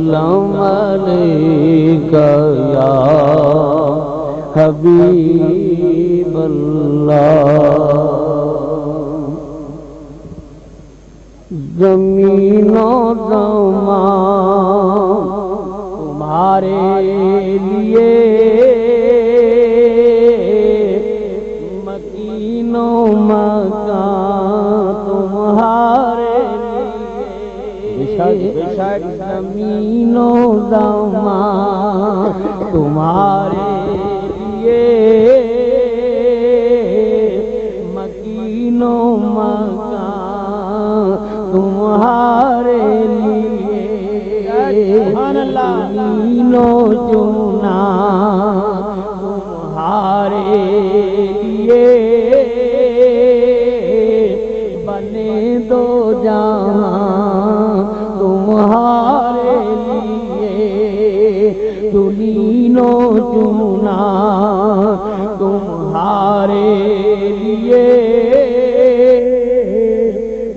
وسلم علیک یا حبیب اللہ۔ زمین و زمان تمہارے لیے، مکین و مکان تمہارے لیے، زمین و زمان تمہارے لیے، مکین و مکان تمہارے لیے، زمین و چنا تمہارے لیے، بنے دو جہاں تمہارے لیے، زمین و چنا تمہارے لیے،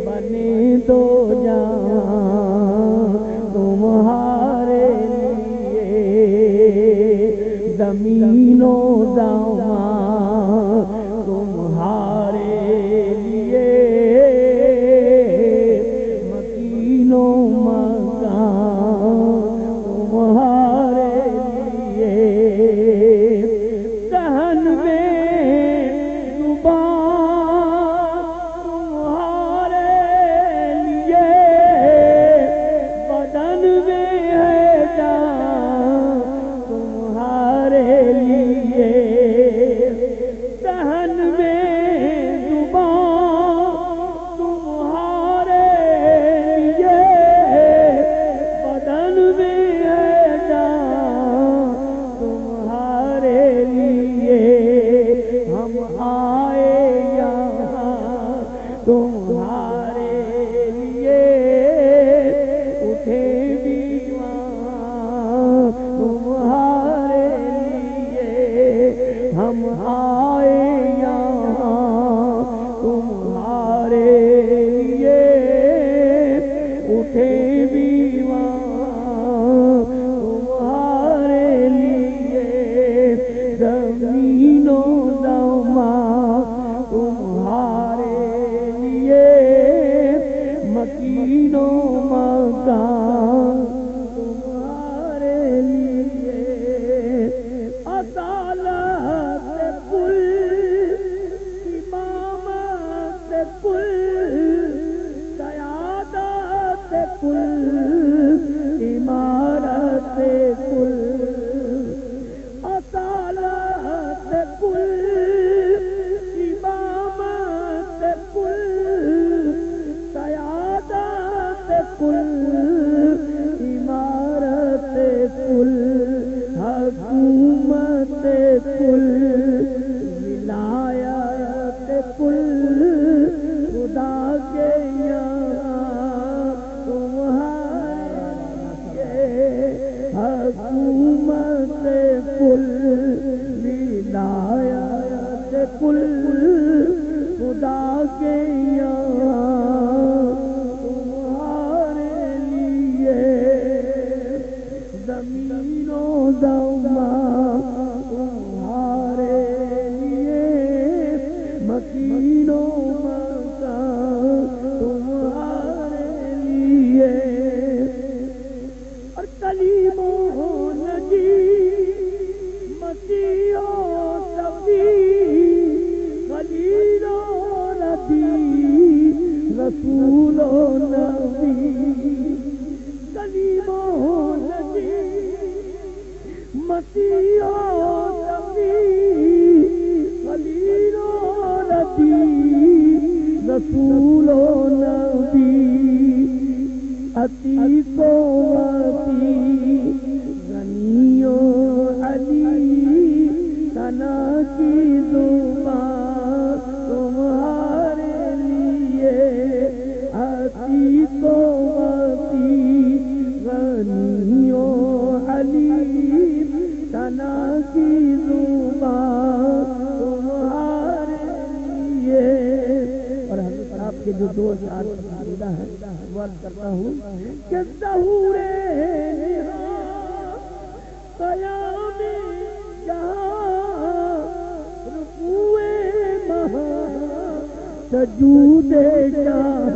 بنے دو جہاں تمہارے لیے، زمین و زمان تمہارے لیے، مکین و مکان تمہارے لیے، دہن میں زبان تمہارے لیے، بدن میں ہے جان تمہارے لیے، دہن میں زبان تمہارے لیے، بدن میں ہے جان تمہارے لیے، ہم آئے یہاں تمہارے لیے، اٹھے دیوان تمہارے لیے، ہم آئے یہاں تمہارے لیے، اٹھے دیوان تمہارے لیے، زمین و زمان تمہارے لیے، مکین و مکان تمہارے لیے، عدالت کل، امامت کل، قیادت کل، امارت کل، عدالت کل، امامت کل، قیادت کل، امارت کل، حکومت کل، ولایت کل، خدا کے یہاں تمہارے لیے، حکومت کل، ولایت کل، خدا کے یہاں تمہارے لیے، زمین و زمان تمہارے لیے، مکین و مکان تمہارے لیے، اور کلیم و نجی، مسیح و صفی، خلیل و نبی، رسول و نبی، کلیم و نجی، مسیح و صفی، خلیل و نبی، رسول و نبی، عتیق و وفی، غنی و علی، ثنا کی زبان تمہارے لیے، عتیق و وفی، غنی و علی، ثنا کی زبان تمہارے لیے، اور حضرت آپ کے جو دو اشعار پسندیدہ ہیں وہ عرض کرتا ہوں کہ ظہور سجود شاہ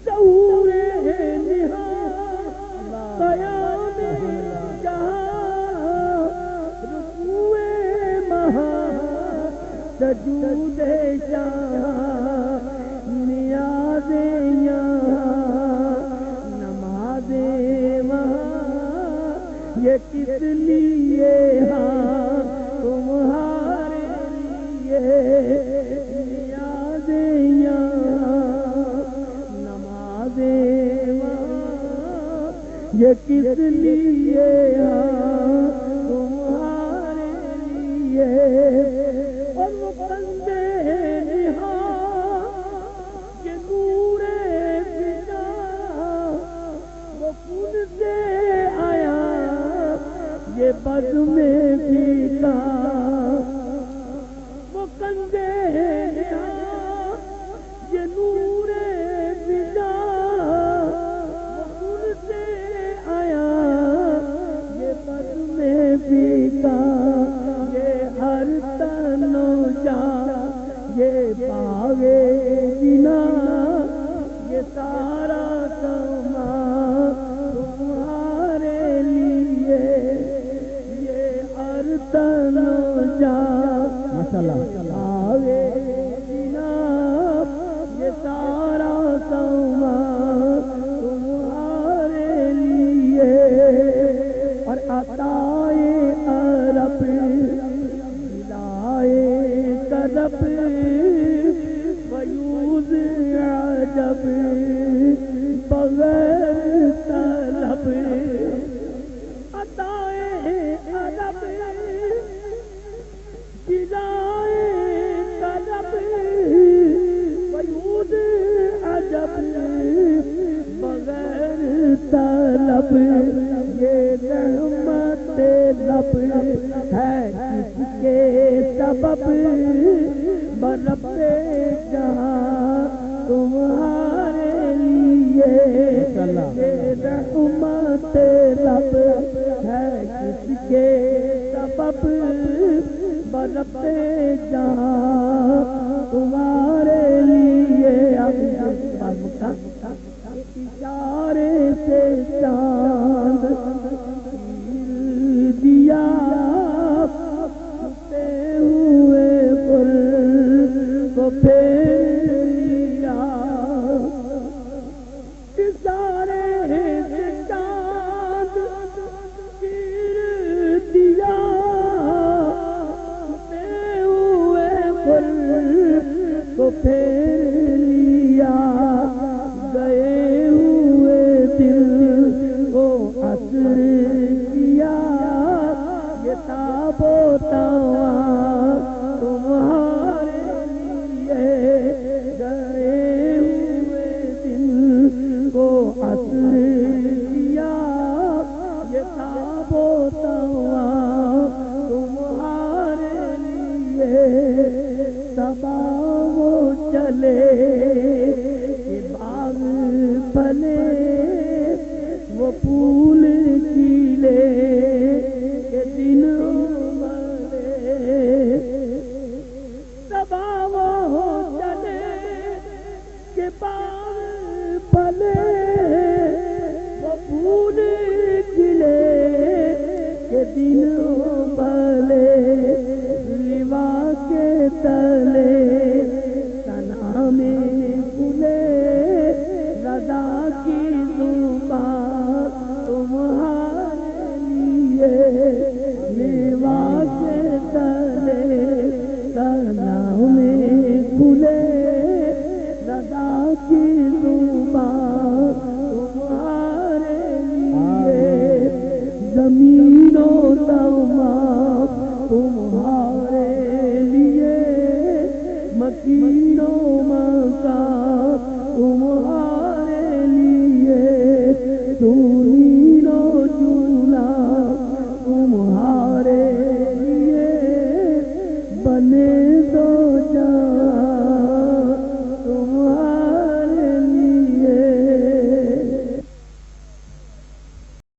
ظہور نہاں قیام جہاں رکوع مہا سجود شاہ نیاز یہاں نماز وہاں یہ کس لیے ہاں تمہارے لیے نیاز یہاں نماز وہاں یہ کس لیے ہاں تمہارے لیے اور وہ بندے نہاں یہ نور فضا وہ خود سے آیا یہ بد میں پیتا وہ کندے نہاں یہ نور فضا وہ خود سے آیا یہ بد میں پیتا یہ ہر تنو جا یہ باغے بنا یہ سارا سامان تمہارے لیے یہ ہر تنو جا باغے بنا یہ سارا سامان تمہارے لیے اور عطائے عرب کرب فیوز عجب بغیر طلب عطائے عرب جلائے کرب فیوز عجب بغیر طلب یہ رحمت رب ہے کس کے سبب برب جہاں تمہارے لیے رحمت رب ہے کس کے سبب برب جہاں